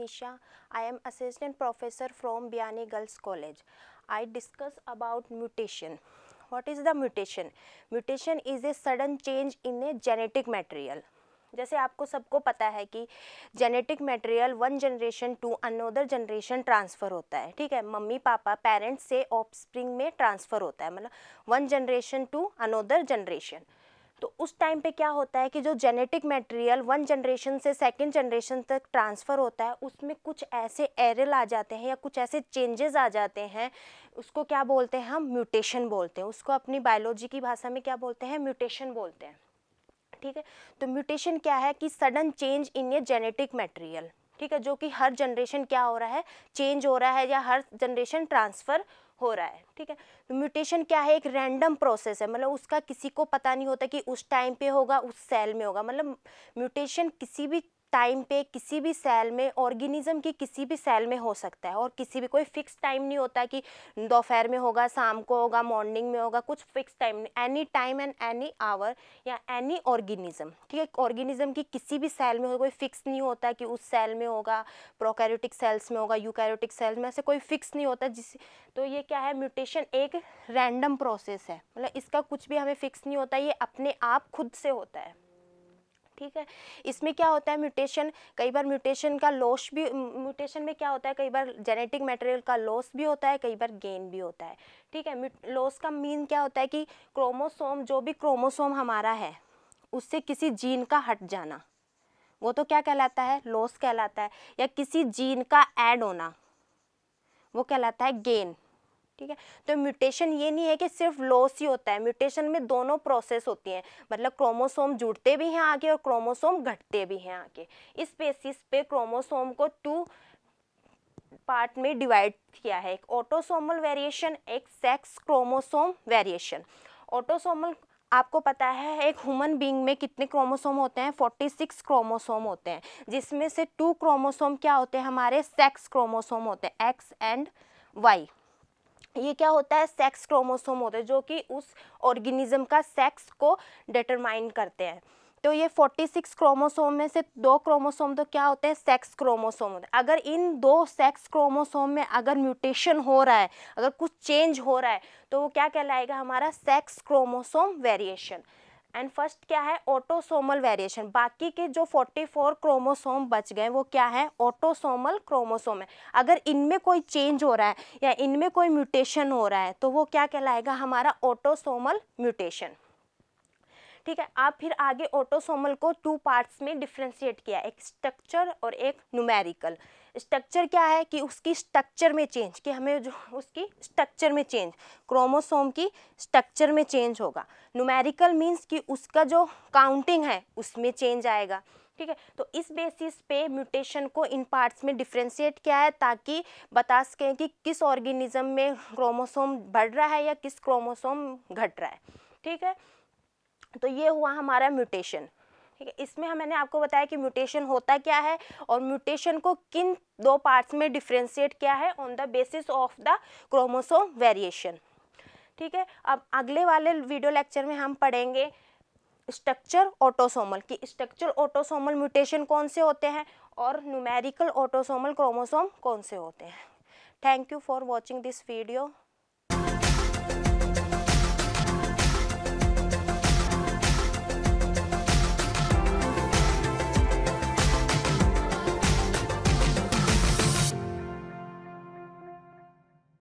Nisha. I am assistant professor from Biani Girls College. I discuss about mutation. What is the mutation? Mutation is a sudden change in a genetic material. जैसे आपको सबको पता है कि genetic material one generation to another generation transfer होता है, ठीक है। मम्मी पापा पेरेंट्स से ऑफस्प्रिंग में ट्रांसफ़र होता है, मतलब one generation to another generation. तो उस टाइम पे क्या होता है कि जो जेनेटिक मटेरियल वन जनरेशन से सेकंड जनरेशन तक ट्रांसफ़र होता है, उसमें कुछ ऐसे एरर आ जाते हैं या कुछ ऐसे चेंजेस आ जाते हैं, उसको क्या बोलते हैं हम? म्यूटेशन बोलते हैं। उसको अपनी बायोलॉजी की भाषा में क्या बोलते हैं? म्यूटेशन बोलते हैं, ठीक है। तो म्यूटेशन क्या है कि sudden change in a genetic material, ठीक है, जो कि हर जनरेशन क्या हो रहा है? चेंज हो रहा है या हर जनरेशन ट्रांसफ़र हो रहा है, ठीक है। तो म्यूटेशन क्या है? एक रैंडम प्रोसेस है, मतलब उसका किसी को पता नहीं होता कि उस टाइम पे होगा, उस सेल में होगा। मतलब म्यूटेशन किसी भी टाइम पे किसी भी सेल में, ऑर्गेनिज्म की किसी भी सेल में हो सकता है, और किसी भी कोई फिक्स टाइम नहीं होता कि दोपहर में होगा, शाम को होगा, मॉर्निंग में होगा, कुछ फिक्स टाइम नहीं। Any time and any hour या एनी ऑर्गेनिज्म, ठीक है। ऑर्गेनिज्म की किसी भी सेल में हो, कोई फिक्स नहीं होता कि उस सेल में होगा, प्रोकैरियोटिक सेल्स में होगा, यूकैरियोटिक सेल्स में, ऐसे कोई फिक्स नहीं होता जिस। तो ये क्या है? म्यूटेशन एक रैंडम प्रोसेस है, मतलब इसका कुछ भी हमें फिक्स नहीं होता, ये अपने आप खुद से होता है, ठीक है। इसमें क्या होता है? म्यूटेशन, कई बार म्यूटेशन का लॉस भी, म्यूटेशन में क्या होता है, कई बार जेनेटिक मटेरियल का लॉस भी होता है, कई बार गेन भी होता है, ठीक है। लॉस का मीन क्या होता है कि क्रोमोसोम, जो भी क्रोमोसोम हमारा है, उससे किसी जीन का हट जाना, वो तो क्या कहलाता है? लॉस कहलाता है। या किसी जीन का ऐड होना, वो कहलाता है गेन, ठीक है। तो म्यूटेशन ये नहीं है कि सिर्फ लॉस ही होता है, म्यूटेशन में दोनों प्रोसेस होती हैं, मतलब क्रोमोसोम जुड़ते भी हैं आगे और क्रोमोसोम घटते भी हैं आगे। इस बेसिस पे क्रोमोसोम को टू पार्ट में डिवाइड किया है, एक ऑटोसोमल वेरिएशन, एक सेक्स क्रोमोसोम वेरिएशन। ऑटोसोमल, आपको पता है एक ह्यूमन बीइंग में कितने क्रोमोसोम होते हैं? 46 क्रोमोसोम होते हैं, जिसमें से 2 क्रोमोसोम क्या होते हैं? हमारे सेक्स क्रोमोसोम होते हैं, एक्स एंड वाई। ये क्या होता है? सेक्स क्रोमोसोम होते हैं, जो कि उस ऑर्गेनिज्म का सेक्स को डिटरमाइन करते हैं। तो ये 46 क्रोमोसोम में से 2 क्रोमोसोम तो क्या होते हैं? सेक्स क्रोमोसोम होते हैं। अगर इन 2 सेक्स क्रोमोसोम में अगर म्यूटेशन हो रहा है, अगर कुछ चेंज हो रहा है, तो वो क्या कहलाएगा? हमारा sex chromosome variation. And first क्या है? Autosomal variation. बाकी के जो 44 क्रोमोसोम बच गए, वो क्या है? ऑटोसोमल क्रोमोसोम है। अगर इनमें कोई चेंज हो रहा है या इनमें कोई म्यूटेशन हो रहा है, तो वो क्या कहलाएगा? हमारा ऑटोसोमल म्यूटेशन, ठीक है। आप फिर आगे ऑटोसोमल को 2 पार्ट्स में डिफ्रेंशिएट किया, एक स्ट्रक्चर और एक न्यूमेरिकल। स्ट्रक्चर क्या है कि उसकी स्ट्रक्चर में चेंज, कि हमें जो उसकी स्ट्रक्चर में चेंज, क्रोमोसोम की स्ट्रक्चर में चेंज होगा। न्यूमेरिकल मीन्स कि उसका जो काउंटिंग है उसमें चेंज आएगा, ठीक है। तो इस बेसिस पे म्यूटेशन को इन पार्ट्स में डिफ्रेंशिएट किया है, ताकि बता सकें कि किस ऑर्गेनिज्म में क्रोमोसोम बढ़ रहा है या किस क्रोमोसोम घट रहा है, ठीक है। तो ये हुआ हमारा म्यूटेशन, ठीक है। इसमें मैंने आपको बताया कि म्यूटेशन होता क्या है और म्यूटेशन को किन 2 पार्ट्स में डिफ्रेंशिएट किया है, on the basis of the chromosome variation, ठीक है। अब अगले वाले वीडियो लेक्चर में हम पढ़ेंगे स्ट्रक्चर ऑटोसोमल, की स्ट्रक्चर ऑटोसोमल म्यूटेशन कौन से होते हैं और न्यूमेरिकल ऑटोसोमल क्रोमोसोम कौन से होते हैं। Thank you for watching this video.